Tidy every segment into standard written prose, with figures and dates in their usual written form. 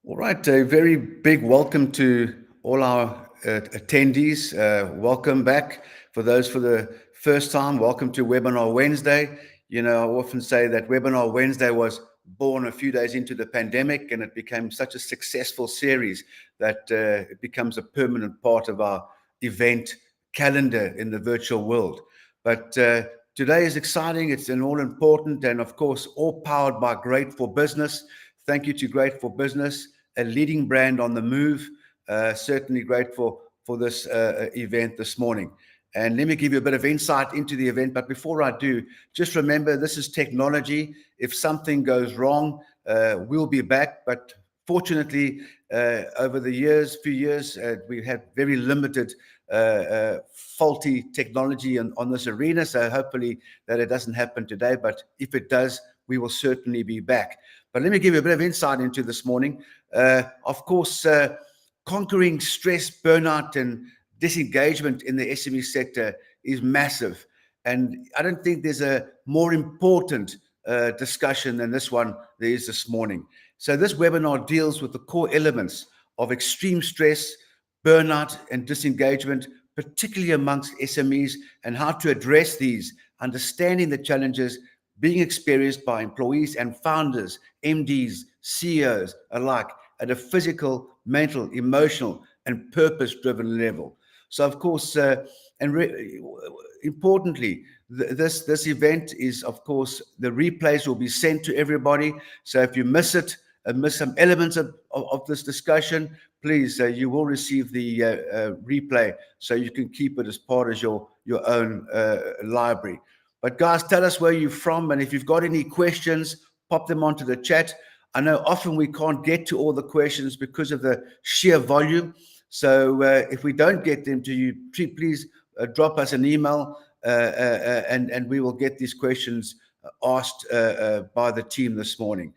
All right, a very big welcome to all our attendees. Welcome back. For those for the first time, welcome to Webinar Wednesday. You know, I often say that Webinar Wednesday was born a few days into the pandemic, and it became such a successful series that it becomes a permanent part of our event calendar in the virtual world. But today is exciting. It's an all important and, of course, all powered by Great for Business. Thank you to Great for Business, a leading brand on the move. Certainly grateful for this event this morning. And let me give you a bit of insight into the event. But before I do, just remember this is technology. If something goes wrong, we'll be back. But fortunately, over the few years, we've had very limited faulty technology on this arena. So hopefully that it doesn't happen today. But if it does, we will certainly be back. But let me give you a bit of insight into this morning. Of course, conquering stress, burnout, and disengagement in the SME sector is massive. And I don't think there's a more important discussion than this one there is this morning. So this webinar deals with the core elements of extreme stress, burnout, and disengagement, particularly amongst SMEs, and how to address these, understanding the challenges being experienced by employees and founders, MDs, CEOs alike at a physical, mental, emotional, and purpose-driven level. So, of course, importantly, this event is, of course, the replays will be sent to everybody. So if you miss it, miss some elements of this discussion, please, you will receive the replay so you can keep it as part of your own library. But guys, tell us where you're from, and if you've got any questions, pop them onto the chat. I know often we can't get to all the questions because of the sheer volume. So if we don't get them to you, please drop us an email and we will get these questions asked by the team this morning.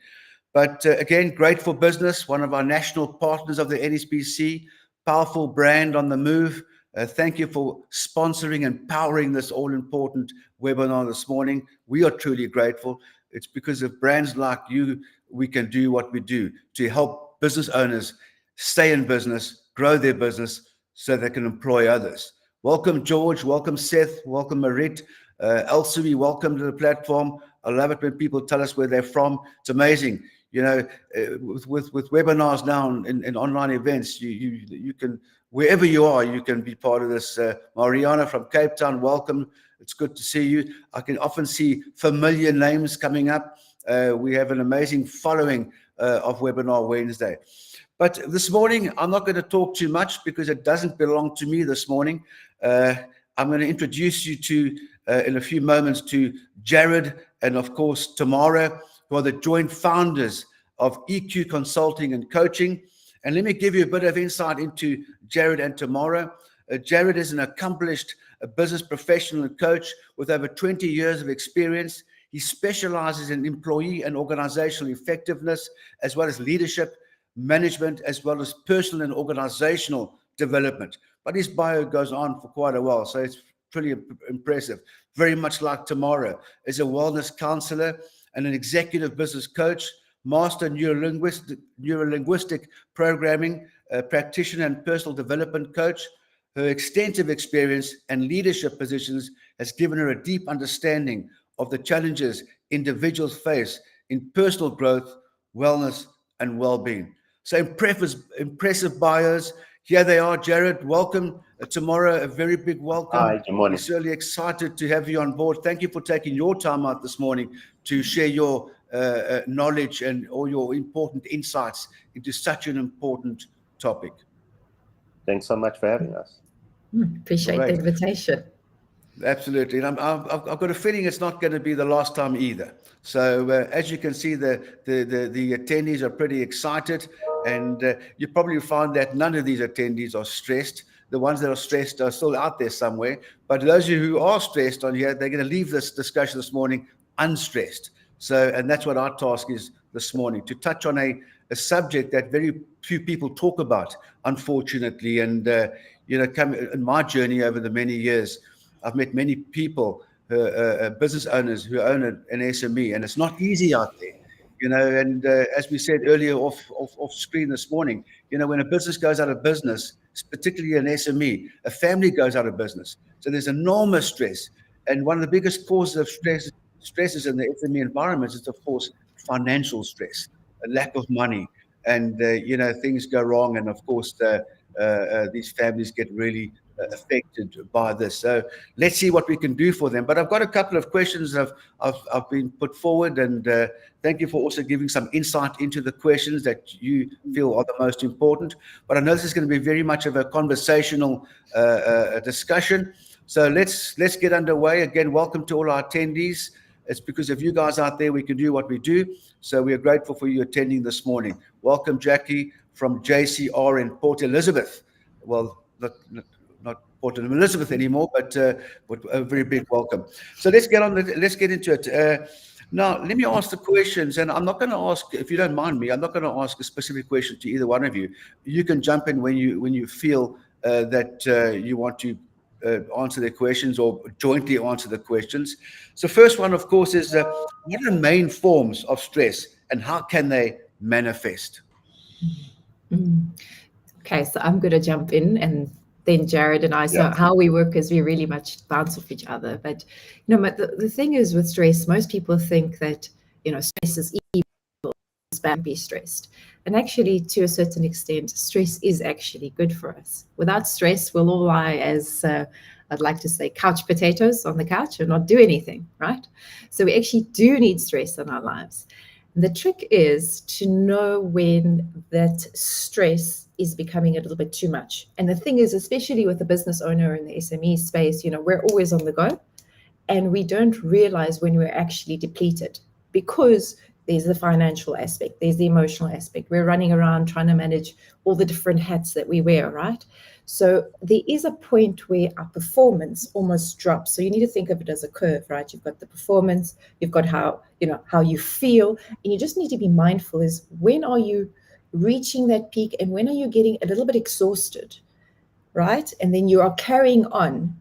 But again, Great for Business, one of our national partners of the NSBC, powerful brand on the move. Thank you for sponsoring and powering this all-important webinar this morning. We are truly grateful. It's because of brands like you we can do what we do to help business owners stay in business, grow their business so they can employ others. Welcome, George. Welcome, Seth. Welcome, Marit. Elsumi, welcome to the platform. I love it when people tell us where they're from. It's amazing. You know, with webinars now and online events, you can, wherever you are, you can be part of this. Mariana from Cape Town, welcome. It's good to see you. I can often see familiar names coming up. We have an amazing following of Webinar Wednesday. But this morning, I'm not going to talk too much because it doesn't belong to me this morning. I'm going to introduce you to, in a few moments, to Jared and, of course, Tamara, who are the joint founders of EQ Consulting and Coaching. And let me give you a bit of insight into Jared and Tamara. Jared is an accomplished business professional and coach with over 20 years of experience. He specializes in employee and organizational effectiveness, as well as leadership, management, as well as personal and organizational development. But his bio goes on for quite a while, so it's pretty impressive. Very much like Tamara, is a wellness counselor and an executive business coach, master neurolinguistic programming practitioner and personal development coach. Her extensive experience and leadership positions has given her a deep understanding of the challenges individuals face in personal growth, wellness, and well-being. So impressive bios. Here they are, Jared. Welcome. Tomorrow, a very big welcome. Hi, good morning. We're certainly excited to have you on board. Thank you for taking your time out this morning to share your knowledge and all your important insights into such an important topic. Thanks so much for having us. Appreciate the invitation. Absolutely. And I've got a feeling it's not going to be the last time either. So as you can see, the attendees are pretty excited, and you probably find that none of these attendees are stressed. The ones that are stressed are still out there somewhere. But those of you who are stressed on here, they're going to leave this discussion this morning unstressed. So, and that's what our task is this morning, to touch on a subject that very few people talk about, unfortunately. And, you know, in my journey over the many years, I've met many people, business owners who own an SME, and it's not easy out there. you know, and as we said earlier off screen this morning, you know, when a business goes out of business, particularly an SME, a family goes out of business. So there's enormous stress. And one of the biggest causes of stresses in the SME environment is, of course, financial stress, a lack of money. And, you know, things go wrong. And, of course, these families get really affected by this. So let's see what we can do for them. But I've got a couple of questions I've been put forward, and thank you for also giving some insight into the questions that you feel are the most important. But I know this is going to be very much of a conversational discussion. So let's get underway. Again, welcome to all our attendees. It's because of you guys out there we can do what we do. So we are grateful for you attending this morning. Welcome, Jackie from JCR in Port Elizabeth. Well, not Port Elizabeth anymore, but a very big welcome. So let's get into it. Now, let me ask the questions, and I'm not going to ask, if you don't mind me, I'm not going to ask a specific question to either one of you. You can jump in when you feel that you want to answer their questions or jointly answer the questions. So first one, of course, is what are the main forms of stress and how can they manifest? Okay, so I'm going to jump in, and then Jared and I, so how we work is we really much bounce off each other. But, you know, the thing is with stress, most people think that, you know, stress is evil, it's bad to be stressed. And actually, to a certain extent, stress is actually good for us. Without stress, we'll all lie as, I'd like to say, couch potatoes on the couch and not do anything, right? So we actually do need stress in our lives. The trick is to know when that stress is becoming a little bit too much. And the thing is, especially with the business owner in the SME space, you know, we're always on the go and we don't realize when we're actually depleted, because there's the financial aspect, there's the emotional aspect. We're running around trying to manage all the different hats that we wear, right? So there is a point where our performance almost drops. So you need to think of it as a curve, right? You've got the performance, you've got how you feel, and you just need to be mindful is when are you reaching that peak and when are you getting a little bit exhausted, right? And then you are carrying on,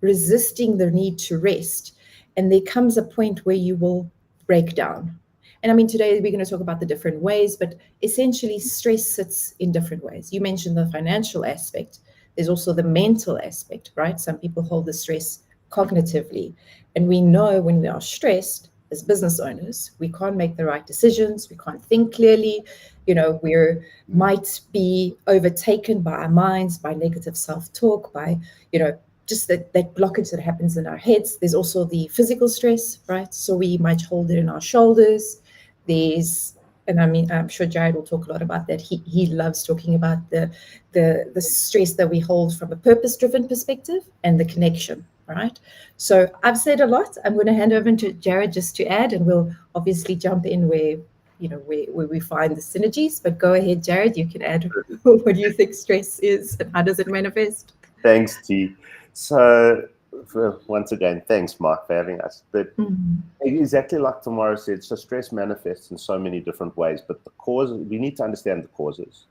resisting the need to rest. And there comes a point where you will break down. And I mean, today we're going to talk about the different ways, but essentially stress sits in different ways. You mentioned the financial aspect. There's also the mental aspect, right? Some people hold the stress cognitively. And we know when we are stressed as business owners, we can't make the right decisions. We can't think clearly. You know, we might be overtaken by our minds, by negative self-talk, by, you know, just that blockage that happens in our heads. There's also the physical stress, right? So we might hold it in our shoulders. And I mean, I'm sure Jared will talk a lot about that. He loves talking about the stress that we hold from a purpose-driven perspective and the connection, right? So I've said a lot. I'm going to hand over to Jared just to add, and we'll obviously jump in where we find the synergies. But go ahead, Jared, you can add what do you think stress is and how does it manifest? Thanks, T. So once again, thanks, Mark, for having us. But exactly like Tamara said, so stress manifests in so many different ways, but the cause, we need to understand the causes.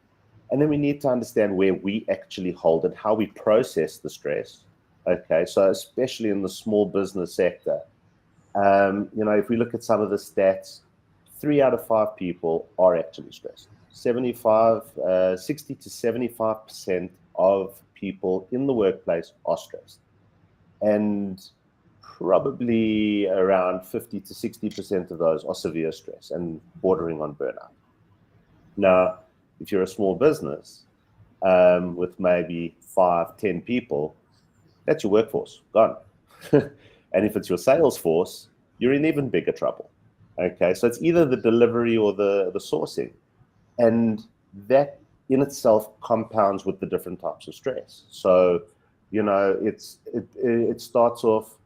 And then we need to understand where we actually hold it, how we process the stress. Okay, so especially in the small business sector, you know, if we look at some of the stats, 3 out of 5 people are actually stressed. 60 to 75% of people in the workplace are stressed. And probably around 50 to 60% of those are severe stress and bordering on burnout. Now, if you're a small business with maybe 5, 10 people, that's your workforce, gone. And if it's your sales force, you're in even bigger trouble. Okay, so it's either the delivery or the sourcing. And that in itself compounds with the different types of stress. So, you know, it starts off,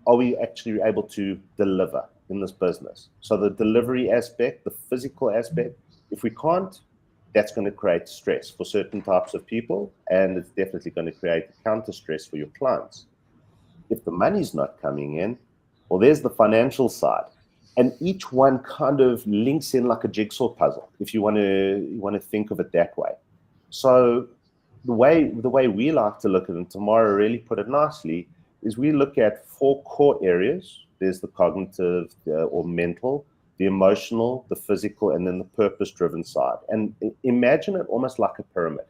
are we actually able to deliver in this business? So the delivery aspect, the physical aspect, if we can't, that's going to create stress for certain types of people, and it's definitely going to create counter stress for your clients. If the money's not coming in, well, there's the financial side. And each one kind of links in like a jigsaw puzzle, if you want to think of it that way. So the way we like to look at it, and Tamara really put it nicely, is we look at 4 core areas. There's the cognitive or mental, the the emotional, the physical, and then the purpose-driven side. And imagine it almost like a pyramid.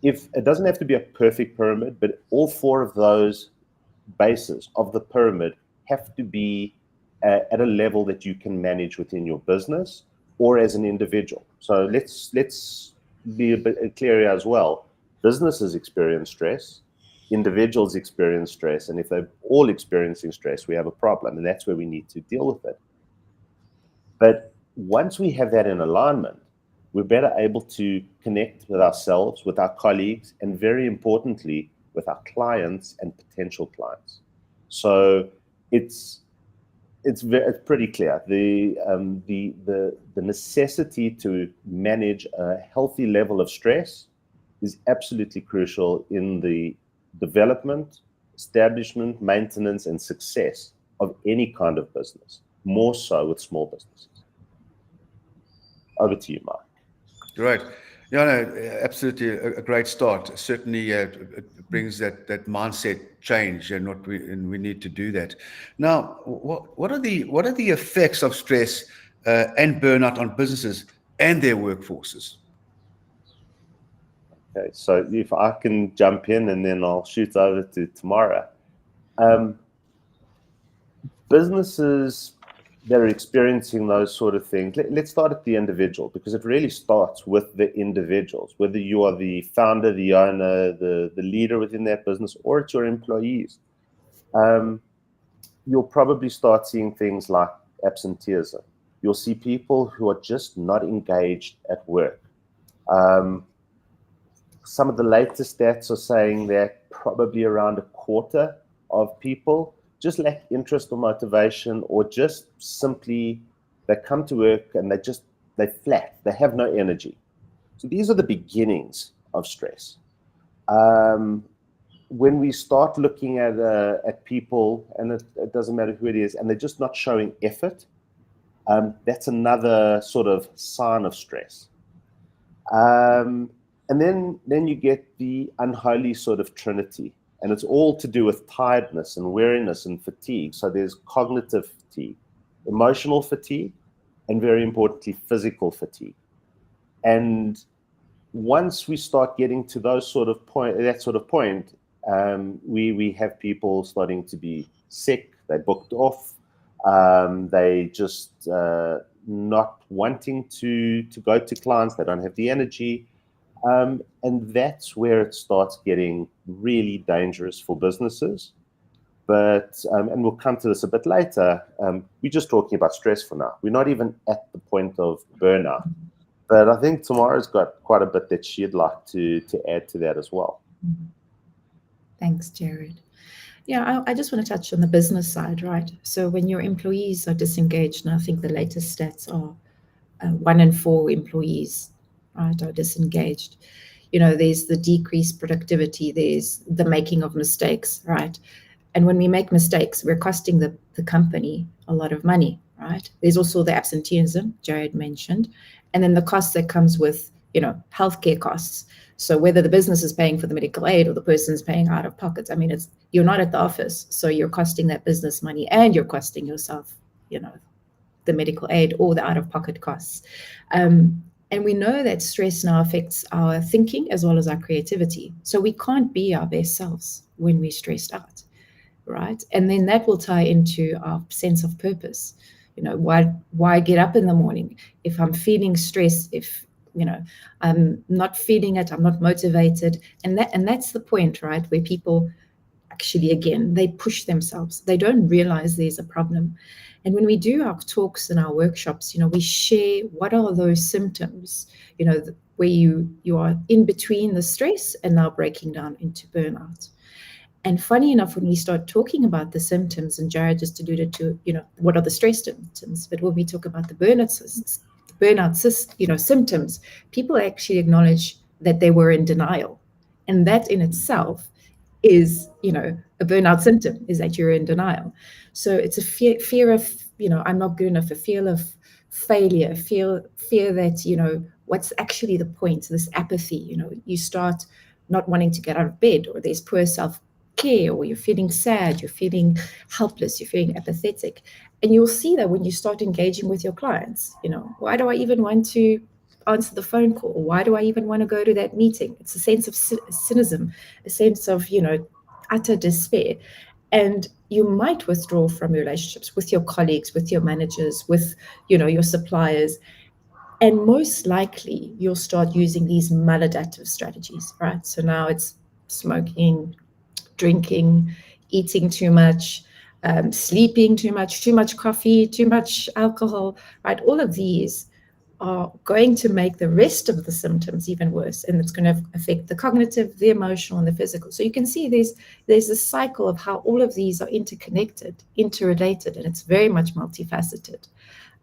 If it doesn't have to be a perfect pyramid, but all four of those bases of the pyramid have to be at a level that you can manage within your business or as an individual. So let's be a bit clear as well. Businesses experience stress, individuals experience stress, and if they're all experiencing stress, we have a problem, and that's where we need to deal with it. But once we have that in alignment, we're better able to connect with ourselves, with our colleagues, and very importantly, with our clients and potential clients. So it's pretty clear. The necessity to manage a healthy level of stress is absolutely crucial in the development, establishment, maintenance, and success of any kind of business, more so with small businesses. Over to you, Mark. Great. Yeah, no, absolutely a great start. Certainly it brings that mindset change, and we need to do that. Now, what are the effects of stress and burnout on businesses and their workforces? Okay, so if I can jump in and then I'll shoot over to Tamara. Businesses that are experiencing those sort of things, let's start at the individual, because it really starts with the individuals, whether you are the founder, the owner, the leader within that business, or it's your employees. You'll probably start seeing things like absenteeism. You'll see people who are just not engaged at work. Some of the latest stats are saying that probably around a quarter of people just lack interest or motivation, or just simply they come to work and they're flat, they have no energy. So these are the beginnings of stress. When we start looking at people, and it doesn't matter who it is, and they're just not showing effort, that's another sort of sign of stress. And then you get the unholy sort of trinity. And it's all to do with tiredness and weariness and fatigue. So there's cognitive fatigue, emotional fatigue, and very importantly, physical fatigue. And once we start getting to that sort of point, we have people starting to be sick. They booked off. They just not wanting to go to clients. They don't have the energy. And that's where it starts getting really dangerous for businesses. But, and we'll come to this a bit later, we're just talking about stress for now. We're not even at the point of burnout. But I think Tamara's got quite a bit that she'd like to add to that as well. Thanks, Jared. Yeah, I just want to touch on the business side, right? So when your employees are disengaged, and I think the latest stats are 1 in 4 employees, right, are disengaged. There's the decreased productivity, there's the making of mistakes, right? And when we make mistakes, we're costing the company a lot of money, right? There's also the absenteeism Jared mentioned, and then the cost that comes with, healthcare costs. So whether the business is paying for the medical aid or the person's paying out of pockets, you're not at the office, so you're costing that business money, and you're costing yourself, the medical aid or the out-of-pocket costs. And we know that stress now affects our thinking as well as our creativity. So we can't be our best selves when we're stressed out, right? And then that will tie into our sense of purpose. Why get up in the morning if I'm feeling stress, if I'm not feeling it, I'm not motivated. And that's the point, right? Where people actually, again, they push themselves. They don't realize there's a problem. And when we do our talks and our workshops, we share what are those symptoms, where you are in between the stress and now breaking down into burnout. And funny enough, when we start talking about the symptoms, and Jared just alluded to, what are the stress symptoms, but when we talk about the burnout symptoms, people actually acknowledge that they were in denial. And that in itself is, a burnout symptom, is that you're in denial. So it's a fear of, I'm not good enough, a fear of failure, fear that, what's actually the point, this apathy, you start not wanting to get out of bed, or there's poor care, or you're feeling sad, you're feeling helpless, you're feeling apathetic. And you'll see that when you start engaging with your clients. Why do I even want to answer the phone call? Why do I even want to go to that meeting? It's a sense of cynicism, a sense of, utter despair. And you might withdraw from your relationships with your colleagues, with your managers, with, your suppliers. And most likely you'll start using these maladaptive strategies, right? So now it's smoking, drinking, eating too much, sleeping too much coffee, too much alcohol, right? All of these are going to make the rest of the symptoms even worse, and it's going to affect the cognitive, the emotional, and the physical. So you can see there's a cycle of how all of these are interconnected, interrelated, and it's very much multifaceted.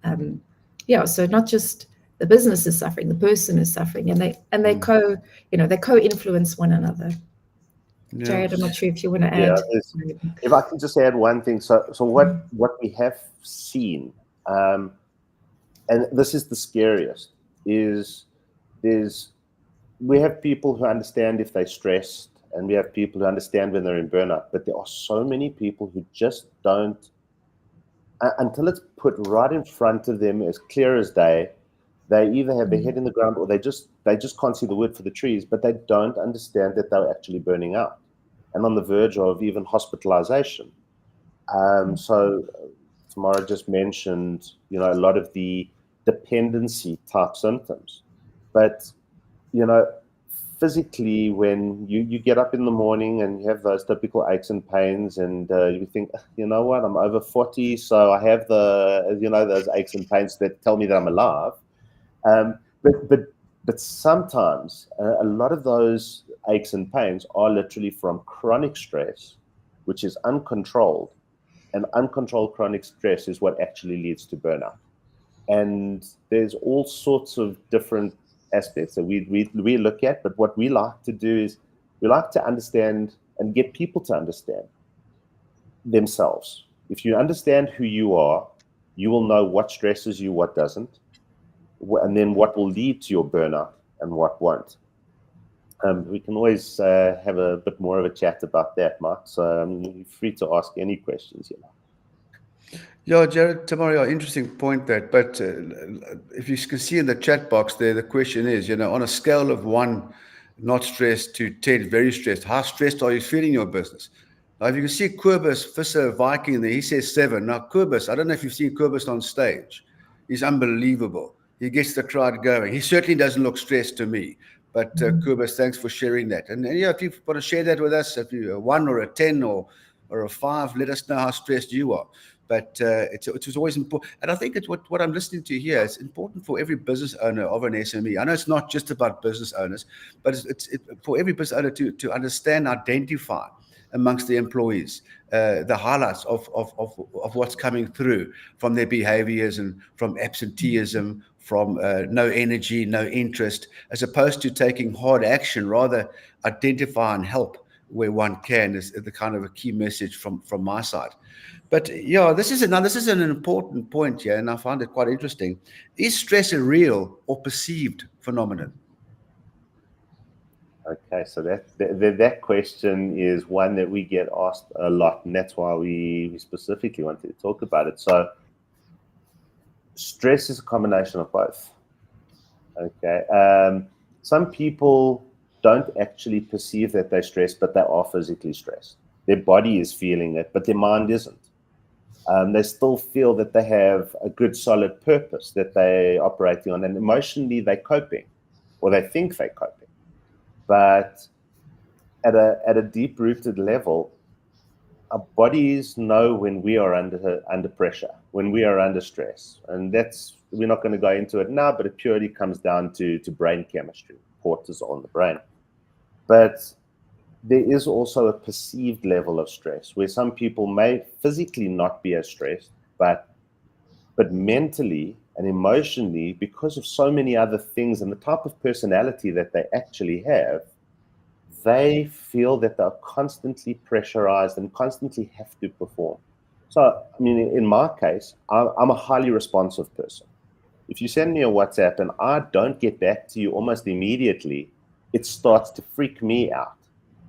So not just the business is suffering, the person is suffering, and they co-influence one another. Yeah. Jared, I'm not sure if you want to add. If I can just add one thing. So what we have seen, and this is the scariest, is we have people who understand if they're stressed, and we have people who understand when they're in burnout, but there are so many people who just don't, until it's put right in front of them as clear as day, they either have their head in the ground or they just can't see the wood for the trees, but they don't understand that they're actually burning out and on the verge of even hospitalization. So Tamara just mentioned, a lot of the dependency type symptoms, but, physically, when you get up in the morning and you have those typical aches and pains, and you think, you know what, I'm over 40, so I have those aches and pains that tell me that I'm alive. But sometimes a lot of those aches and pains are literally from chronic stress, which is uncontrolled, and uncontrolled chronic stress is what actually leads to burnout. And there's all sorts of different aspects that we look at, but what we like to do is we like to understand and get people to understand themselves. If you understand who you are, you will know what stresses you, what doesn't, and then what will lead to your burnout and what won't. We can always have a bit more of a chat about that, Mark. So you're free to ask any questions. Yeah, Jared, Tamara, interesting point that. But if you can see in the chat box there, the question is, on a scale of 1, not stressed, to 10, very stressed, how stressed are you feeling your business? Now, if you can see Kobus Visser Viking there, he says 7. Now, Kobus, I don't know if you've seen Kobus on stage. He's unbelievable. He gets the crowd going. He certainly doesn't look stressed to me. But Kobus, thanks for sharing that. And if you want to share that with us, if you're a 1 or a 10 or a 5, let us know how stressed you are. But it was always important. And I think it's what I'm listening to here. It's important for every business owner of an SME. I know it's not just about business owners, but it's for every business owner to understand, identify amongst the employees the highlights of what's coming through from their behaviors and from absenteeism, from no energy, no interest, as opposed to taking hard action. Rather identify and help where one can is the kind of a key message from my side. But yeah, this is an important point here, and I find it quite interesting. Is stress a real or perceived phenomenon? Okay, so that question is one that we get asked a lot, and that's why we specifically wanted to talk about it. So stress is a combination of both. Okay, some people don't actually perceive that they're stressed, but they are physically stressed. Their body is feeling it, but their mind isn't. They still feel that they have a good, solid purpose that they're operating on, and emotionally they're coping, or they think they're coping. But at a deep-rooted level, our bodies know when we are under pressure, when we are under stress, and we're not going to go into it now, but it purely comes down to brain chemistry, cortisol in the brain. But there is also a perceived level of stress where some people may physically not be as stressed, but mentally and emotionally, because of so many other things and the type of personality that they actually have, they feel that they're constantly pressurized and constantly have to perform. So, I mean, in my case, I'm a highly responsive person. If you send me a WhatsApp and I don't get back to you almost immediately, it starts to freak me out.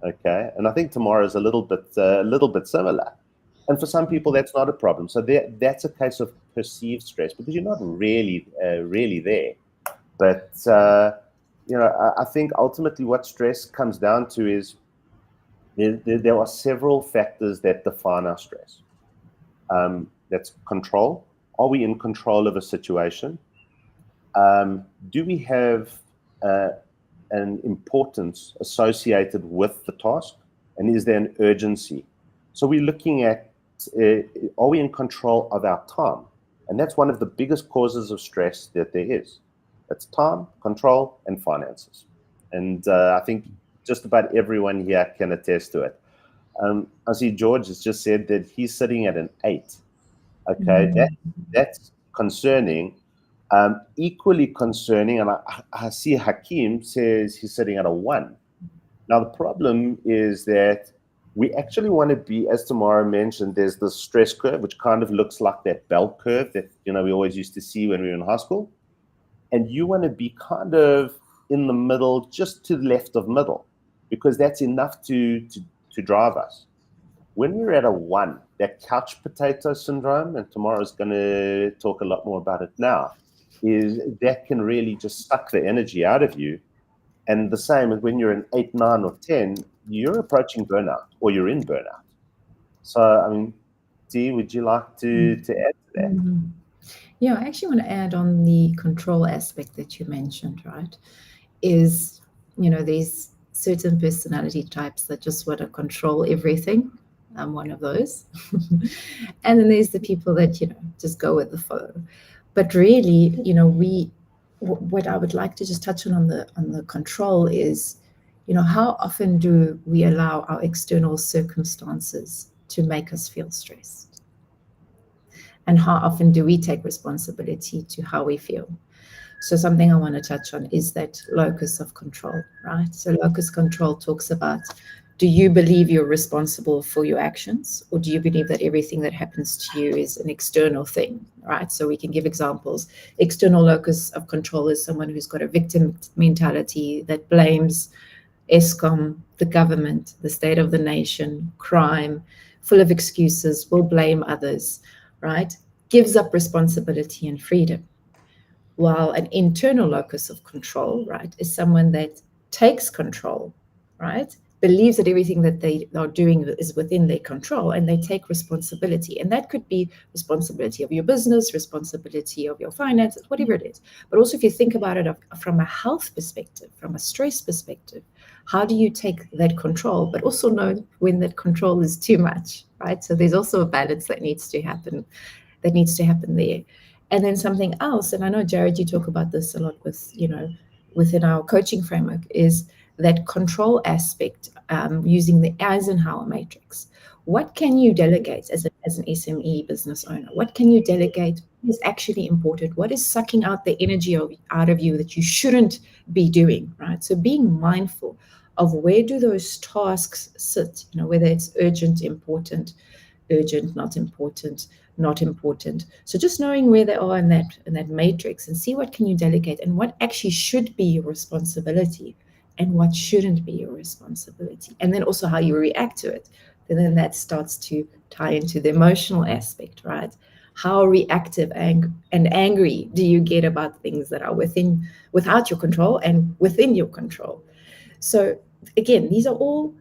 Okay, and I think tomorrow is a little bit similar. And for some people, that's not a problem. So that's a case of perceived stress because you're not really there. But I think ultimately what stress comes down to is there are several factors that define our stress. That's control. Are we in control of a situation? Do we have an importance associated with the task? And is there an urgency? So we're looking at, are we in control of our time? And that's one of the biggest causes of stress that there is. That's time, control, and finances. And I think just about everyone here can attest to it. I see George has just said that he's sitting at an 8. Okay, that's concerning. Equally concerning, and I see Hakeem says he's sitting at a 1. Now, the problem is that we actually want to be, as Tamara mentioned, there's the stress curve, which kind of looks like that bell curve that we always used to see when we were in high school. And you want to be kind of in the middle, just to the left of middle, because that's enough to drive us. When we're at a 1, that couch potato syndrome, and Tamara's going to talk a lot more about it now, is that can really just suck the energy out of you. And the same as when you're an 8, 9, or 10, you're approaching burnout or you're in burnout. So, I mean, Dee, would you like to add to that? Yeah, I actually want to add on the control aspect that you mentioned, right? Is, these certain personality types that just want to control everything. I'm one of those. And then there's the people that, just go with the flow. But really, what I would like to just touch on the control is, how often do we allow our external circumstances to make us feel stressed? And how often do we take responsibility to how we feel? So something I want to touch on is that locus of control, right? So locus control talks about, do you believe you're responsible for your actions, or do you believe that everything that happens to you is an external thing, right? So we can give examples. External locus of control is someone who's got a victim mentality that blames Eskom, the government, the state of the nation, crime, full of excuses, will blame others, right? Gives up responsibility and freedom. While an internal locus of control, right, is someone that takes control, right? Believes that everything that they are doing is within their control, and they take responsibility. And that could be responsibility of your business, responsibility of your finances, whatever it is. But also if you think about it from a health perspective, from a stress perspective, how do you take that control, but also know when that control is too much, right? So there's also a balance that needs to happen there. And then something else, and I know, Jared, you talk about this a lot with, within our coaching framework, is that control aspect, using the Eisenhower matrix. What can you delegate as an SME business owner? What can you delegate? What is actually important? What is sucking out the energy out of you that you shouldn't be doing, right? So being mindful of where do those tasks sit, whether it's urgent, important, urgent, not important, not important. So just knowing where they are in that matrix, and see what can you delegate and what actually should be your responsibility and what shouldn't be your responsibility. And then also how you react to it. And then that starts to tie into the emotional aspect, right? How reactive and angry do you get about things that are without your control and within your control? So again, these are all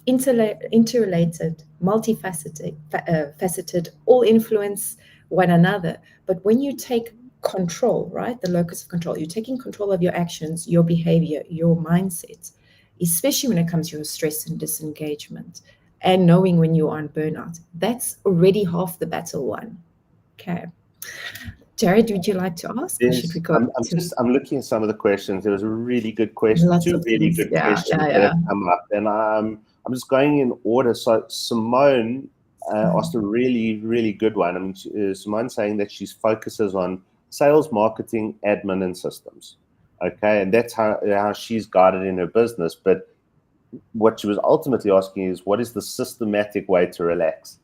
interrelated, multifaceted, all influence one another. But when you take control, right, the locus of control, you're taking control of your actions, your behavior, your mindset, especially when it comes to your stress and disengagement, and knowing when you are on burnout. That's already half the battle won. Okay. Jared, would you like to ask? Yes, should we go I'm looking at some of the questions. There was a really good question, two really good questions that have come up, and I'm just going in order. So Simone asked a really, really good one. I mean, Simone saying that she focuses on sales, marketing, admin, and systems. Okay, and that's how she's guided in her business. But what she was ultimately asking is, what is the systematic way to relax?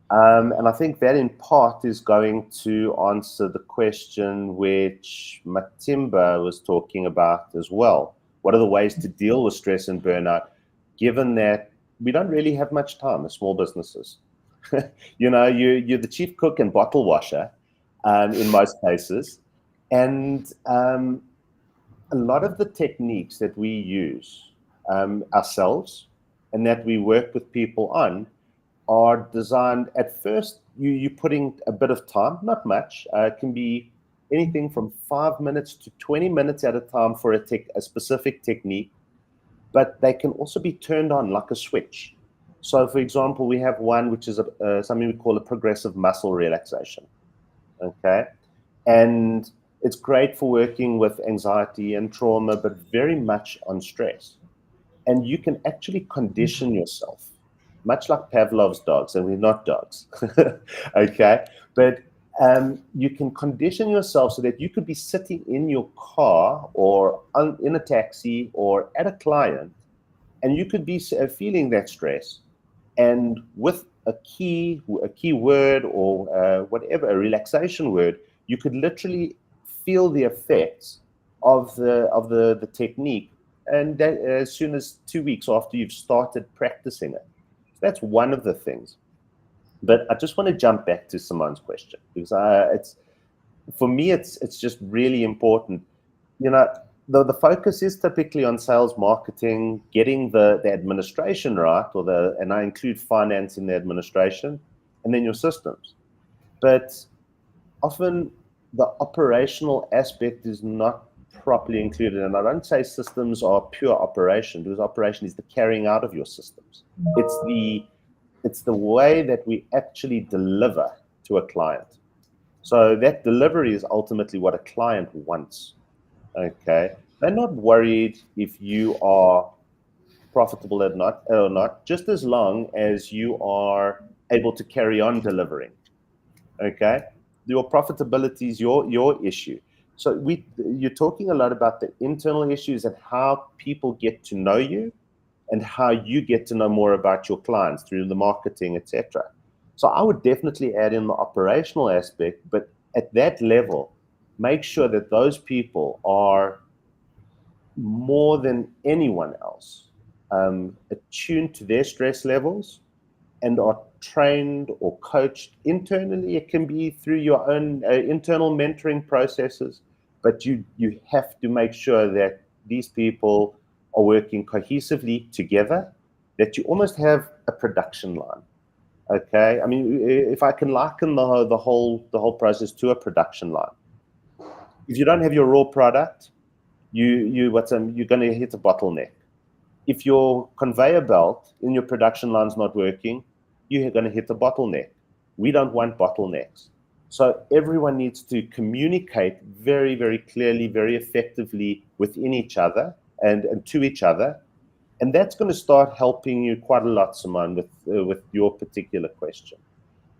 And I think that in part is going to answer the question which Matimba was talking about as well. What are the ways to deal with stress and burnout? given that we don't really have much time as small businesses. You're the chief cook and bottle washer in most cases. And a lot of the techniques that we use ourselves and that we work with people on are designed at first, you're putting a bit of time, not much. It can be anything from 5 minutes to 20 minutes at a time for a specific technique, but they can also be turned on like a switch. So for example, we have one which is something we call a progressive muscle relaxation, okay? And it's great for working with anxiety and trauma, but very much on stress. And you can actually condition yourself, much like Pavlov's dogs, and we're not dogs, okay? But you can condition yourself so that you could be sitting in your car or in a taxi or at a client, and you could be feeling that stress. And with a key word or whatever, a relaxation word, you could literally feel the effects of the technique, and that, as soon as 2 weeks after you've started practicing it. So that's one of the things. But I just want to jump back to Simone's question, because for me it's just really important. The focus is typically on sales, marketing, getting the administration right, and I include finance in the administration, and then your systems. But often the operational aspect is not properly included. And I don't say systems are pure operation, because operation is the carrying out of your systems. It's the way that we actually deliver to a client. So that delivery is ultimately what a client wants. Okay, they're not worried if you are profitable or not, just as long as you are able to carry on delivering. Okay, your profitability is your issue. So you're talking a lot about the internal issues and how people get to know you, and how you get to know more about your clients through the marketing, etc. So I would definitely add in the operational aspect, but at that level, make sure that those people are more than anyone else attuned to their stress levels and are trained or coached internally. It can be through your own internal mentoring processes, but you have to make sure that these people are working cohesively together, that you almost have a production line. Okay, I mean, if I can liken the whole process to a production line. If you don't have your raw product, you're going to hit a bottleneck. If your conveyor belt in your production line is not working, you're going to hit a bottleneck. We don't want bottlenecks. So everyone needs to communicate very, very clearly, very effectively within each other and to each other. And that's going to start helping you quite a lot, Simone, with your particular question.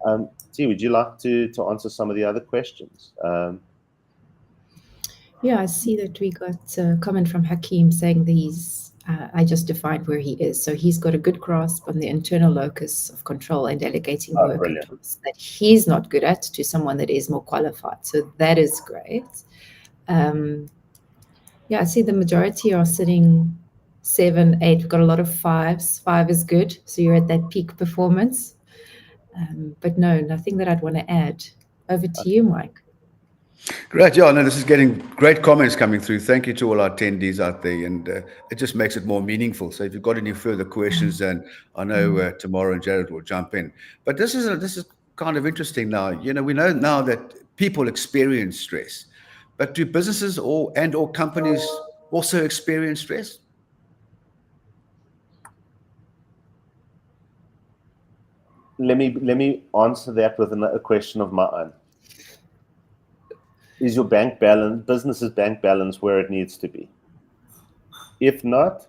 Would you like to answer some of the other questions? Yeah, I see that we got a comment from Hakeem saying that I just defined where he is. So he's got a good grasp on the internal locus of control and delegating work and tasks that he's not good at to someone that is more qualified. So that is great. Yeah, I see the majority are sitting 7, 8. We've got a lot of 5s. 5 is good. So you're at that peak performance. But no, nothing that I'd want to add. Over to you, Mike. Great. Yeah, no, this is getting great comments coming through. Thank you to all our attendees out there. And it just makes it more meaningful. So if you've got any further questions, then I know tomorrow and Jared will jump in. But this is kind of interesting now. We know now that people experience stress. But do businesses or companies also experience stress? Let me answer that with a question of my own. Is your business's bank balance where it needs to be? If not,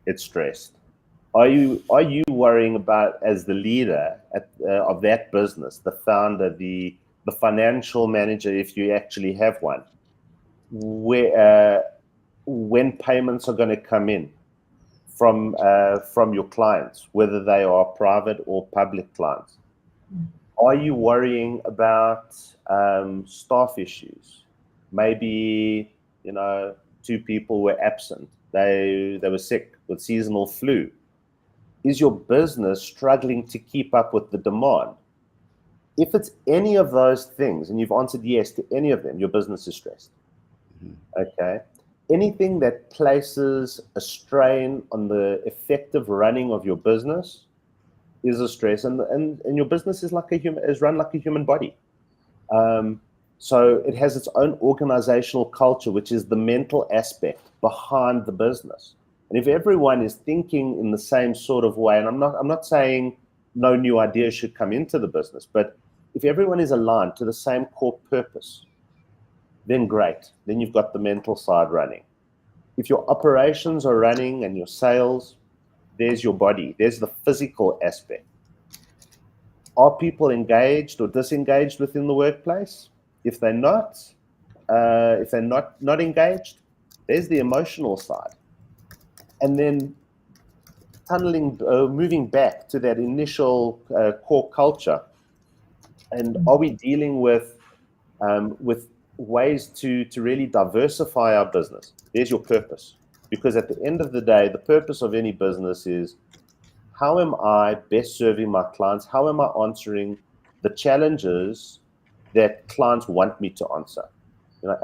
it's stressed. Are you worrying about, as the leader of that business, the founder, the financial manager, if you actually have one, when payments are going to come in from your clients, whether they are private or public clients? Are you worrying about staff issues? Maybe 2 people were absent. They were sick with seasonal flu. is your business struggling to keep up with the demand? If it's any of those things, and you've answered yes to any of them, your business is stressed. Okay. Anything that places a strain on the effective running of your business is a stress, and your business is like is run like a human body. So it has its own organizational culture, which is the mental aspect behind the business. And if everyone is thinking in the same sort of way, and I'm not saying no new ideas should come into the business, but if everyone is aligned to the same core purpose, then great. Then you've got the mental side running. If your operations are running and your sales, there's your body. There's the physical aspect. Are people engaged or disengaged within the workplace? If they're not engaged, there's the emotional side. And then moving back to that initial core culture. And are we dealing with ways to really diversify our business? There's your purpose. Because at the end of the day, the purpose of any business is, how am I best serving my clients? How am I answering the challenges that clients want me to answer?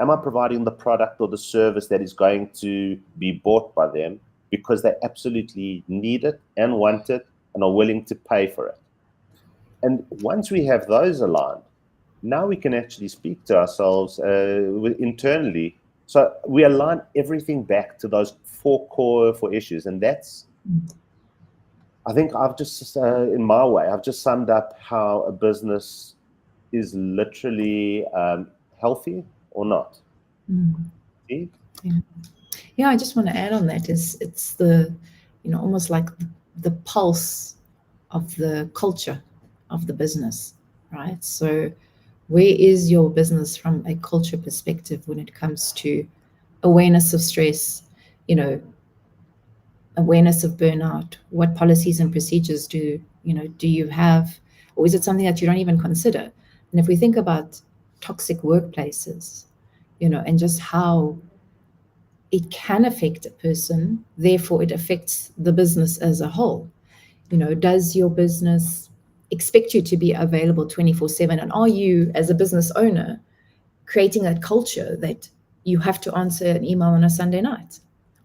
Am I providing the product or the service that is going to be bought by them because they absolutely need it and want it and are willing to pay for it? And once we have those aligned, now we can actually speak to ourselves internally. So we align everything back to those four issues. And that's, I think I've just, in my way, I've just summed up how a business is literally healthy or not. See? Yeah, I just want to add on that it's the, almost like the pulse of the culture of the business, right? So where is your business from a culture perspective when it comes to awareness of stress, awareness of burnout? What policies and procedures do you have, or is it something that you don't even consider? And if we think about toxic workplaces, and just how it can affect a person, therefore it affects the business as a whole. Does your business expect you to be available 24/7? And are you, as a business owner, creating that culture that you have to answer an email on a Sunday night?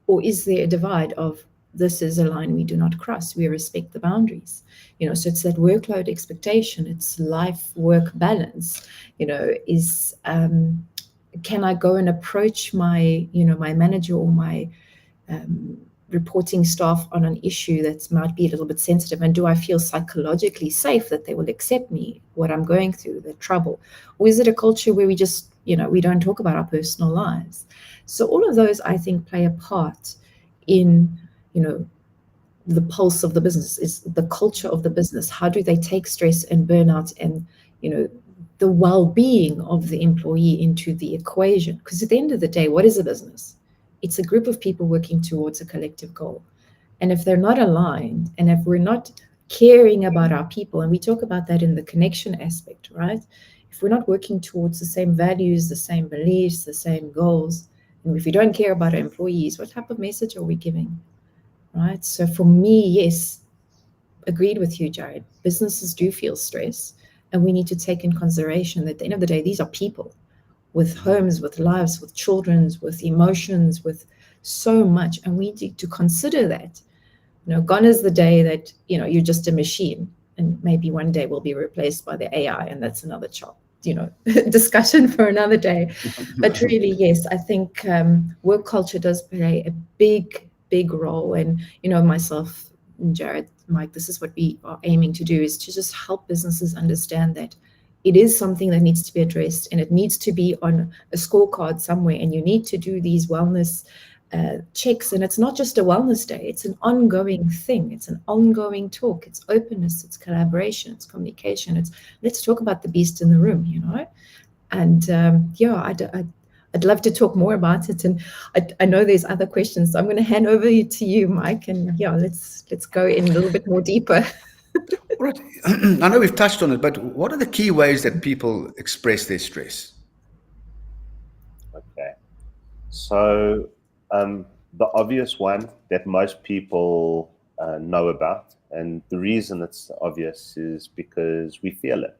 Or is there a divide of, this is a line we do not cross, we respect the boundaries? So it's that workload expectation, it's life-work balance, can I go and approach my, my manager or my reporting staff on an issue that might be a little bit sensitive, and do I feel psychologically safe that they will accept me, what I'm going through, the trouble? Or is it a culture where we just, we don't talk about our personal lives? So all of those, I think, play a part in, the pulse of the business, is the culture of the business. How do they take stress and burnout and, the well-being of the employee into the equation? Because at the end of the day, what is a business? It's a group of people working towards a collective goal. And if they're not aligned, and if we're not caring about our people, and we talk about that in the connection aspect, right? If we're not working towards the same values, the same beliefs, the same goals, and if we don't care about our employees, what type of message are we giving, right? So for me, yes, agreed with you, Jared. Businesses do feel stress, and we need to take in consideration that at the end of the day, these are people with homes, with lives, with children, with emotions, with so much. And we need to consider that. Gone is the day that, you're just a machine, and maybe one day we'll be replaced by the AI, and that's another discussion for another day. But really, yes, I think work culture does play a big role. And, myself and Jared, Mike, this is what we are aiming to do, is to just help businesses understand that it is something that needs to be addressed, and it needs to be on a scorecard somewhere, and you need to do these wellness checks. And it's not just a wellness day, it's an ongoing thing. It's an ongoing talk. It's openness, it's collaboration, it's communication. It's, let's talk about the beast in the room, And I'd love to talk more about it. And I know there's other questions. So I'm going to hand over to you, Mike. And let's go in a little bit more deeper. Right. I know we've touched on it, but what are the key ways that people express their stress? Okay. So the obvious one that most people know about And the reason it's obvious is because we feel it.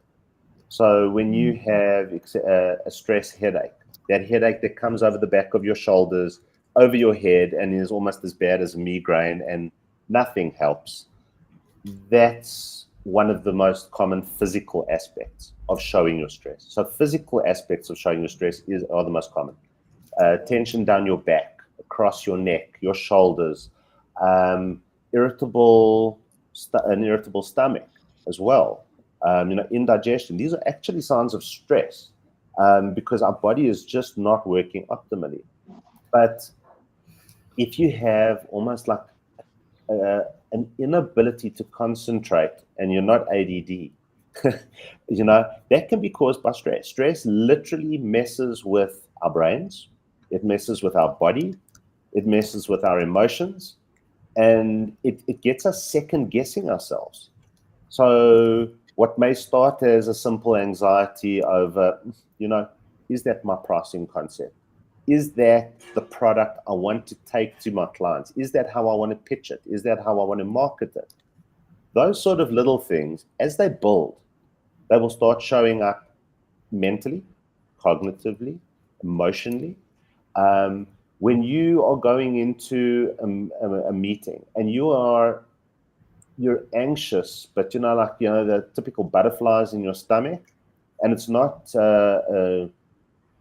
So when you have a stress headache, that headache that comes over the back of your shoulders, over your head, and is almost as bad as a migraine, and nothing helps, that's one of the most common physical aspects of showing your stress. So physical aspects of showing your stress are the most common. Tension down your back, across your neck, your shoulders, an irritable stomach as well. Indigestion. These are actually signs of stress because our body is just not working optimally. But if you have almost like an inability to concentrate and you're not ADD, that can be caused by stress. Stress literally messes with our brains. It messes with our body. It messes with our emotions. And it gets us second guessing ourselves. So what may start as a simple anxiety over, is that my pricing concept? Is that the product I want to take to my clients? Is that how I want to pitch it? Is that how I want to market it? Those sort of little things, as they build, they will start showing up mentally, cognitively, emotionally. When you are going into a meeting and you're anxious, but the typical butterflies in your stomach, and it's not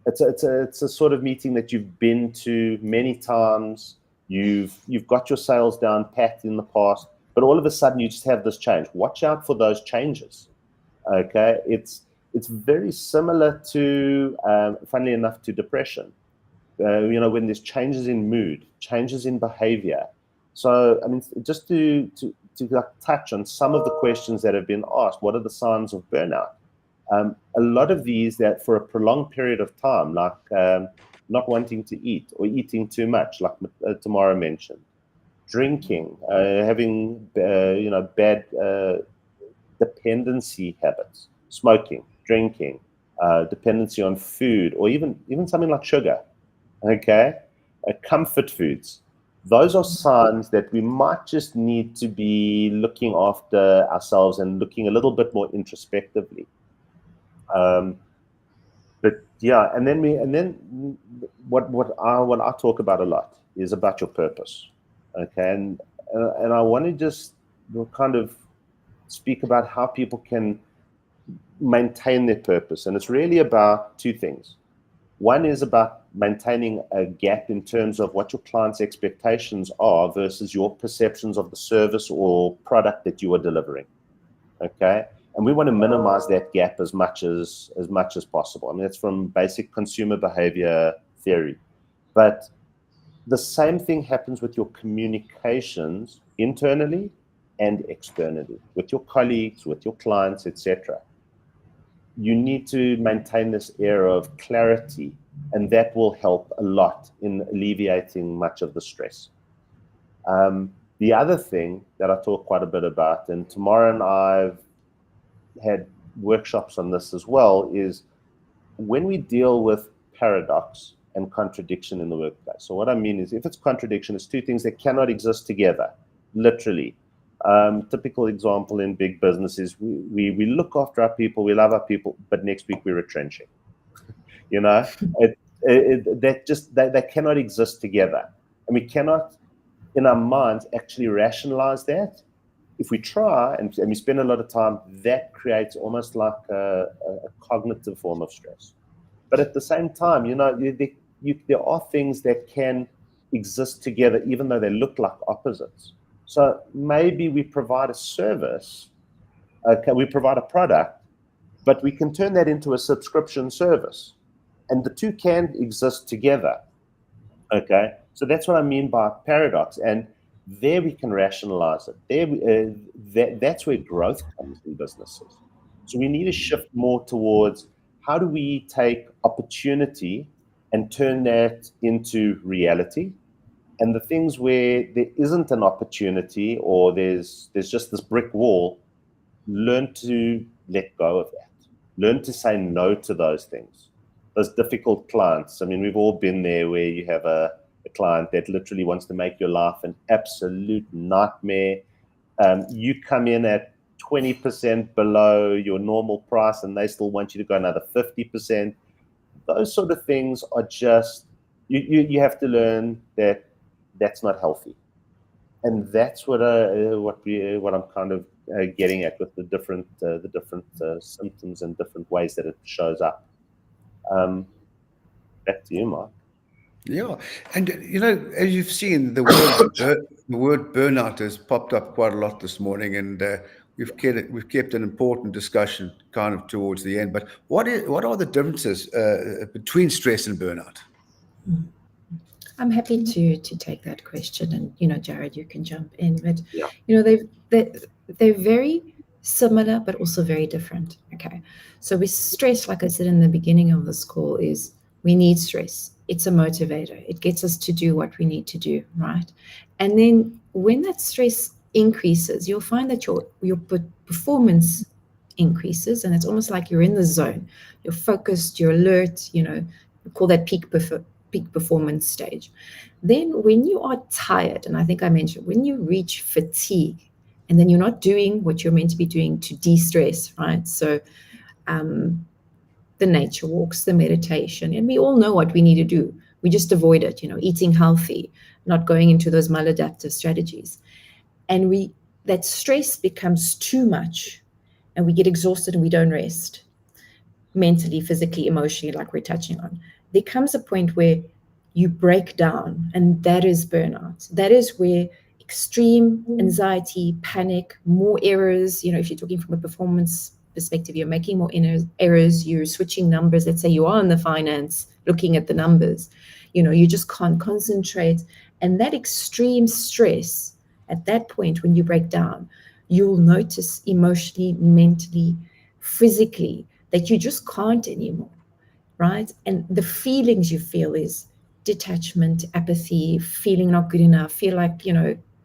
it's a sort of meeting that you've been to many times. You've got your sales down pat in the past, but all of a sudden you just have this change. Watch out for those changes. Okay, it's very similar to, funnily enough, to depression. When there's changes in mood, changes in behavior. So, just to touch on some of the questions that have been asked, what are the signs of burnout? A lot of these that for a prolonged period of time, like not wanting to eat or eating too much, like Tamara mentioned, drinking, having bad dependency habits, smoking, drinking, dependency on food, or even something like sugar. Okay, comfort foods. Those are signs that we might just need to be looking after ourselves and looking a little bit more introspectively. But yeah, and then what I talk about a lot is about your purpose. Okay, and I want to just kind of speak about how people can maintain their purpose, and it's really about two things. One is about maintaining a gap in terms of what your client's expectations are versus your perceptions of the service or product that you are delivering. Okay, and we want to minimize that gap as much as possible. That's from basic consumer behavior theory. But the same thing happens with your communications internally and externally, with your colleagues, with your clients, etc. You need to maintain this air of clarity, and that will help a lot in alleviating much of the stress. The other thing that I talk quite a bit about, and Tamara and I've had workshops on this as well, is when we deal with paradox and contradiction in the workplace. So what I mean is, if it's contradiction, it's two things that cannot exist together, literally. Typical example in big businesses, we look after our people, we love our people, but next week we're retrenching. They cannot exist together, and we cannot, in our minds, actually rationalize that. If we try and we spend a lot of time, that creates almost like a cognitive form of stress. But at the same time, there are things that can exist together, even though they look like opposites. So maybe we provide a service, we provide a product, but we can turn that into a subscription service, and the two can exist together. Okay, so that's what I mean by paradox, and there we can rationalize it. That's where growth comes in businesses. So we need to shift more towards how do we take opportunity and turn that into reality. And the things where there isn't an opportunity or there's just this brick wall, learn to let go of that. Learn to say no to those things. Those difficult clients. We've all been there where you have a client that literally wants to make your life an absolute nightmare. You come in at 20% below your normal price and they still want you to go another 50%. Those sort of things are just, you have to learn that that's not healthy. And that's what I'm kind of getting at with the different symptoms and different ways that it shows up. Back to you, Mark. Yeah, and as you've seen, the word burnout has popped up quite a lot this morning, and we've kept an important discussion kind of towards the end. But what are the differences between stress and burnout? I'm happy to take that question, and Jared, you can jump in. But yeah. They're very similar, but also very different. Okay, so we stress, like I said in the beginning of this call, is we need stress. It's a motivator. It gets us to do what we need to do, right? And then when that stress increases, you'll find that your performance increases, and it's almost like you're in the zone. You're focused, you're alert. We call that peak performance stage. Then when you are tired, and I think I mentioned, when you reach fatigue, and then you're not doing what you're meant to be doing to de-stress, right? So the nature walks, the meditation, and we all know what we need to do. We just avoid it, eating healthy, not going into those maladaptive strategies. And that stress becomes too much, and we get exhausted and we don't rest mentally, physically, emotionally, like we're touching on. There comes a point where you break down, and that is burnout. That is where extreme anxiety, panic, more errors, if you're talking from a performance perspective, you're making more errors, you're switching numbers. Let's say you are in the finance, looking at the numbers, you just can't concentrate. And that extreme stress, at that point when you break down, you'll notice emotionally, mentally, physically, that you just can't anymore, right? And the feelings you feel is detachment, apathy, feeling not good enough, feel like,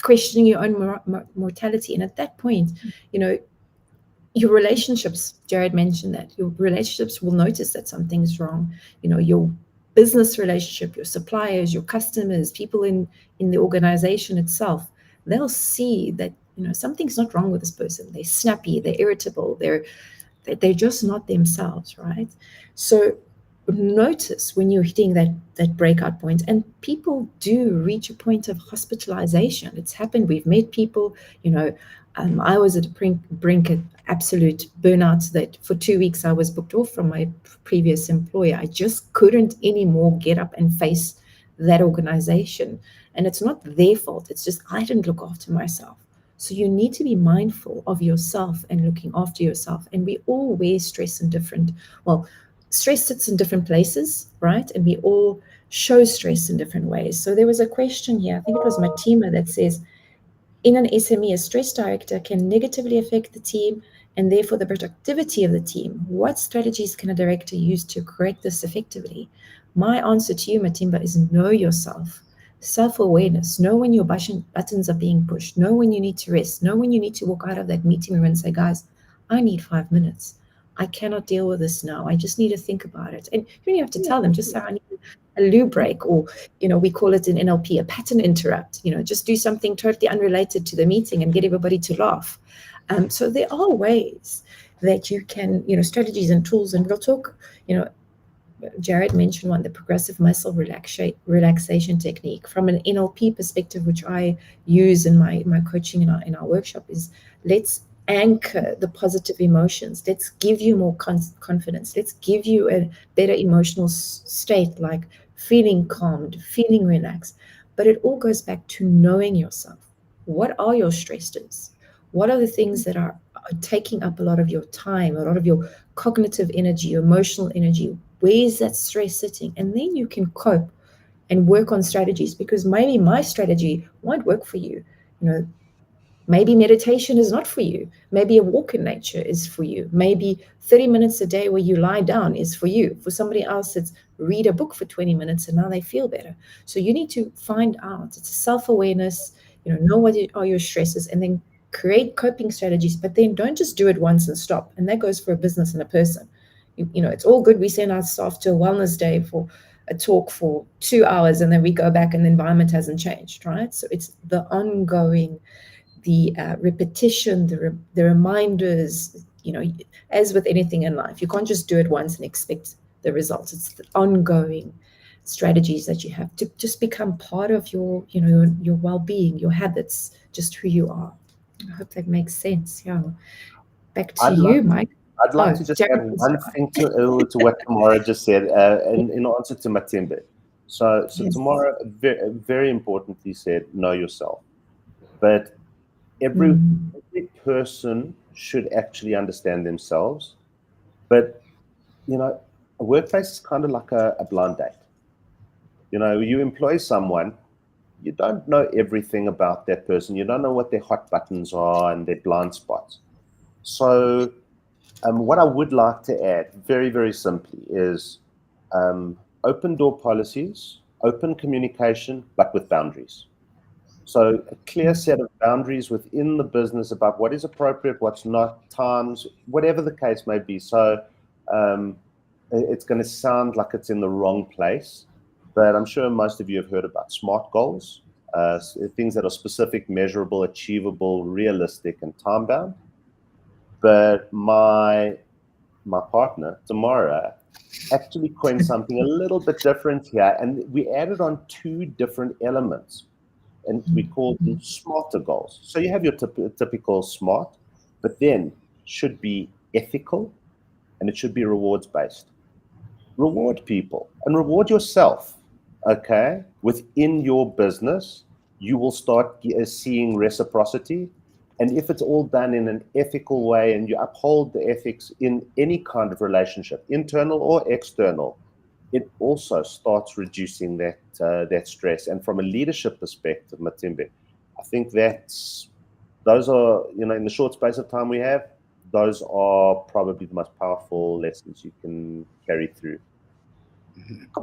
questioning your own mortality. And at that point, your relationships, Jared mentioned that, your relationships will notice that something's wrong. Your business relationship, your suppliers, your customers, people in the organization itself, they'll see that, something's not wrong with this person. They're snappy, they're irritable, they're just not themselves, right? So notice when you're hitting that breakout point, and people do reach a point of hospitalization. It's happened. We've met people, I was at a brink of absolute burnout, that for 2 weeks I was booked off from my previous employer. I just couldn't anymore get up and face that organization. And it's not their fault. It's just I didn't look after myself. So you need to be mindful of yourself and looking after yourself. And we all wear stress in stress sits in different places, right? And we all show stress in different ways. So there was a question here, I think it was Matima, that says, in an SME, a stress director can negatively affect the team and therefore the productivity of the team. What strategies can a director use to correct this effectively? My answer to you, Matimba, is know yourself. Self-awareness. Know when your buttons are being pushed. Know when you need to rest. Know when you need to walk out of that meeting room and say, guys, I need 5 minutes. I cannot deal with this now. I just need to think about it. And you don't have to tell them, just say, I need a loo break, or, we call it in NLP, a pattern interrupt. Just do something totally unrelated to the meeting and get everybody to laugh. So there are ways that you can, strategies and tools, and we'll talk, Jared mentioned one, the progressive muscle relaxation technique. From an NLP perspective, which I use in my coaching in our workshop, is let's anchor the positive emotions. Let's give you more confidence. Let's give you a better emotional state, like feeling calmed, feeling relaxed. But it all goes back to knowing yourself. What are your stressors? What are the things that are taking up a lot of your time, a lot of your cognitive energy, your emotional energy? Where is that stress sitting? And then you can cope and work on strategies, because maybe my strategy won't work for you. Maybe meditation is not for you. Maybe a walk in nature is for you. Maybe 30 minutes a day where you lie down is for you. For somebody else, it's read a book for 20 minutes and now they feel better. So you need to find out. It's self-awareness, know what are your stresses, and then create coping strategies. But then don't just do it once and stop. And that goes for a business and a person. It's all good. We send our staff to a wellness day for a talk for 2 hours, and then we go back and the environment hasn't changed, right? So it's the ongoing the repetition, the reminders, as with anything in life, you can't just do it once and expect the results. It's the ongoing strategies that you have to just become part of your, your well-being, your habits, just who you are. I hope that makes sense. Yeah. Back to you, Mike. I'd like to just add one thing to what Tamara just said in answer to Matimbe. So yes. Tamara very importantly said, know yourself. But every person should actually understand themselves. But, a workplace is kind of like a blind date. You employ someone, you don't know everything about that person. You don't know what their hot buttons are and their blind spots. So what I would like to add, very, very simply, is open door policies, open communication, but with boundaries. So a clear set of boundaries within the business about what is appropriate, what's not, times, whatever the case may be. So it's going to sound like it's in the wrong place, but I'm sure most of you have heard about SMART goals, things that are specific, measurable, achievable, realistic, and time-bound. But my partner, Tamara, actually coined something a little bit different here, and we added on 2 different elements, and we called them smarter goals. So you have your typical SMART, but then should be ethical, and it should be rewards-based. Reward people and reward yourself, okay? Within your business, you will start seeing reciprocity. And if it's all done in an ethical way and you uphold the ethics in any kind of relationship, internal or external, it also starts reducing that stress. And from a leadership perspective, Matimbe, I think those are, in the short space of time we have, those are probably the most powerful lessons you can carry through.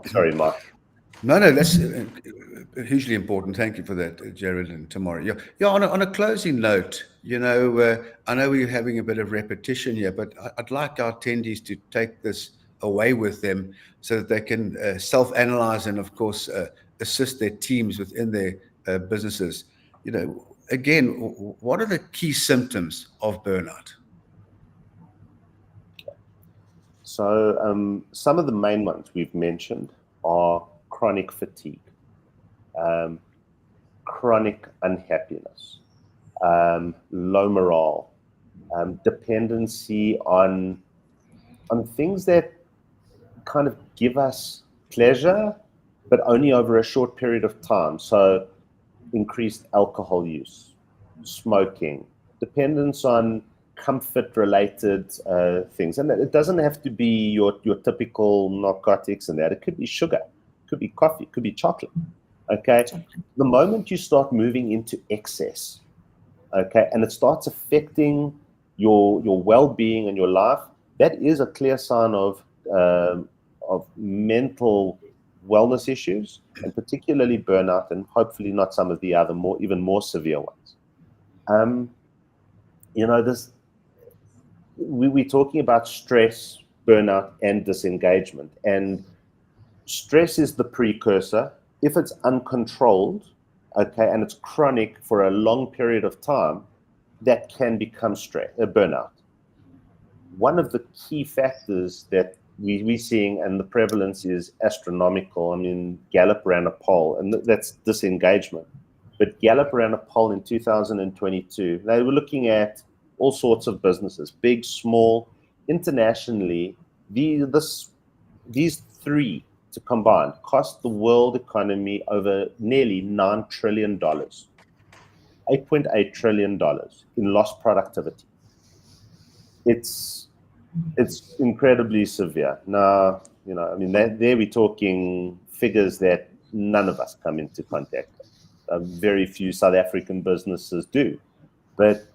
Sorry, Mark. No, that's hugely important. Thank you for that, Jared and Tamara. Yeah. On a closing note, I know we're having a bit of repetition here, but I'd like our attendees to take this away with them so that they can self-analyze and, of course, assist their teams within their businesses. Again, what are the key symptoms of burnout? So some of the main ones we've mentioned are chronic fatigue, chronic unhappiness, low morale, dependency on things that kind of give us pleasure, but only over a short period of time. So increased alcohol use, smoking, dependence on comfort-related things. And it doesn't have to be your typical narcotics and that. It could be sugar, it could be coffee, it could be chocolate. Okay? The moment you start moving into excess, okay, and it starts affecting your well-being and your life, that is a clear sign of mental wellness issues, and particularly burnout, and hopefully not some of the other even more severe ones. We're talking about stress, burnout, and disengagement. And stress is the precursor. If it's uncontrolled, okay, and it's chronic for a long period of time, that can become burnout. One of the key factors that we're seeing, and the prevalence is astronomical. I mean, Gallup ran a poll, and that's disengagement. But Gallup ran a poll in 2022. They were looking at all sorts of businesses, big, small, internationally. These 3 to combine cost the world economy over nearly $9 trillion, $8.8 trillion in lost productivity. It's incredibly severe. Now, there we're talking figures that none of us come into contact with. Very few South African businesses do. But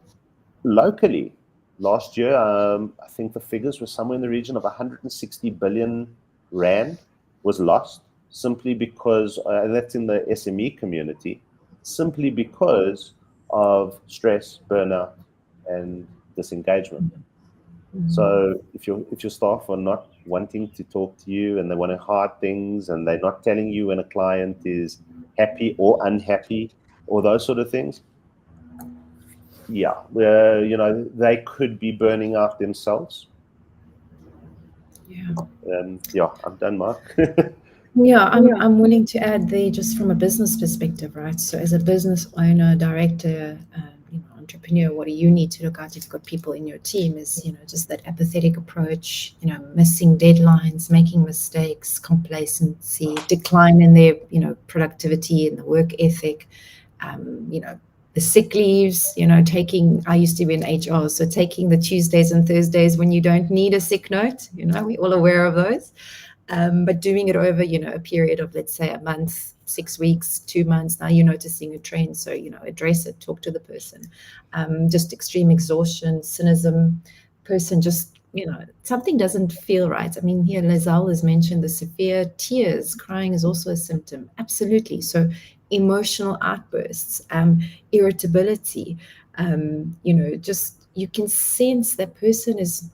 locally, last year, I think the figures were somewhere in the region of 160 billion rand was lost, simply because, and that's in the SME community, simply because of stress, burnout, and disengagement. So if your staff are not wanting to talk to you and they want to hide things and they're not telling you when a client is happy or unhappy or those sort of things, they could be burning out themselves. I'm done, Mark. Yeah, I'm willing to add there, just from a business perspective, right? So as a business owner, director, entrepreneur, what do you need to look at if you've got people in your team is, just that apathetic approach, missing deadlines, making mistakes, complacency, decline in their, productivity and the work ethic, the sick leaves, I used to be in HR, so taking the Tuesdays and Thursdays when you don't need a sick note, we're all aware of those. But doing it over, a period of, let's say, a month, 6 weeks, 2 months, now you're noticing a trend. So, address it, talk to the person. Just extreme exhaustion, cynicism, person just, something doesn't feel right. I mean, here Lizelle has mentioned the severe tears. Crying is also a symptom. Absolutely. So emotional outbursts, irritability, just you can sense that person is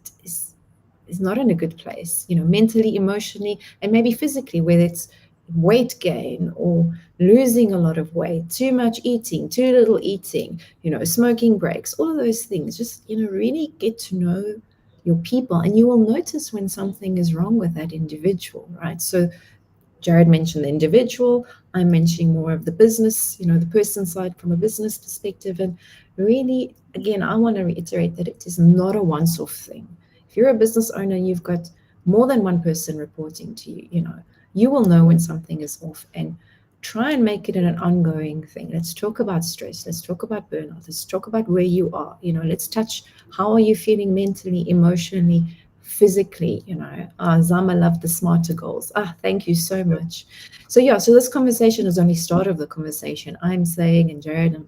not in a good place, mentally, emotionally, and maybe physically, whether it's weight gain or losing a lot of weight, too much eating, too little eating, smoking breaks, all of those things. Just, really get to know your people, and you will notice when something is wrong with that individual, right? So Jared mentioned the individual. I'm mentioning more of the business, the person side from a business perspective. And really, again, I want to reiterate that it is not a once-off thing. If you're a business owner, you've got more than one person reporting to you, you will know when something is off, and try and make it an ongoing thing. Let's talk about stress. Let's talk about burnout. Let's talk about where you are. Let's touch, how are you feeling mentally, emotionally, physically? Zama loved the smarter goals. Thank you so much. So this conversation is only start of the conversation. I'm saying, and Jared,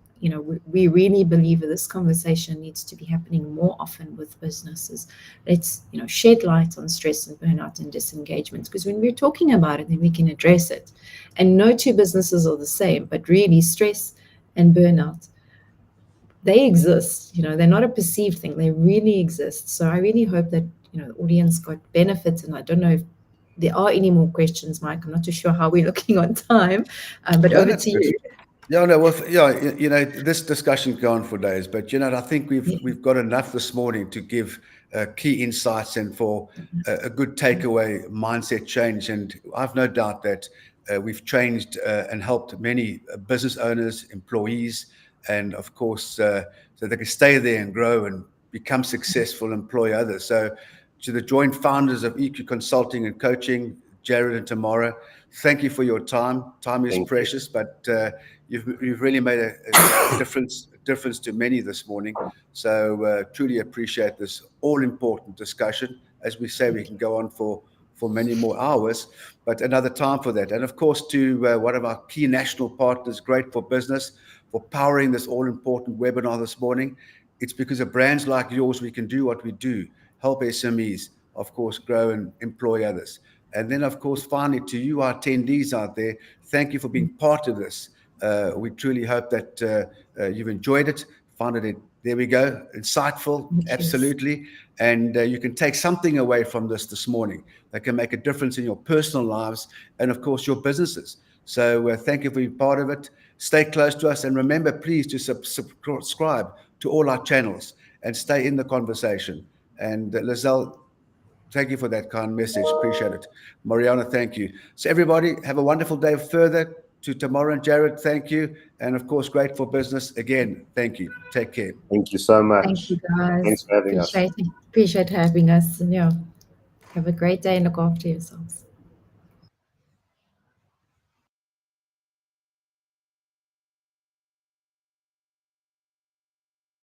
we really believe that this conversation needs to be happening more often with businesses. Let's, shed light on stress and burnout and disengagement, because when we're talking about it, then we can address it. And no two businesses are the same, but really stress and burnout, they exist. They're not a perceived thing. They really exist. So I really hope that, the audience got benefits. And I don't know if there are any more questions, Mike. I'm not too sure how we're looking on time, but over to you. Yeah, no, well, this discussion can go on for days, but I think we've got enough this morning to give key insights and for a good takeaway mindset change. And I've no doubt that we've changed and helped many business owners, employees, and of course, so they can stay there and grow and become successful, employ others. So to the joint founders of EQ Consulting and Coaching, Jared and Tamara, thank you for your time. Time is precious, but you've really made a difference to many this morning. So truly appreciate this all-important discussion. As we say, we can go on for many more hours, but another time for that. And of course, to one of our key national partners, Great for Business, for powering this all-important webinar this morning. It's because of brands like yours we can do what we do, help SMEs, of course, grow and employ others. And then, of course, finally, to you, our attendees out there, thank you for being part of this. We truly hope that you've enjoyed it, found it, there we go, insightful, absolutely. And you can take something away from this morning that can make a difference in your personal lives and, of course, your businesses. So thank you for being part of it. Stay close to us. And remember, please, to subscribe to all our channels and stay in the conversation. And Lizelle, thank you for that kind message. Appreciate it. Mariana, thank you. So everybody, have a wonderful day further. To Tamara and Jared, thank you. And of course, Great for Business. Again, thank you. Take care. Thank you so much. Thank you, guys. Thanks for having us. Appreciate having us. And have a great day and look after yourselves.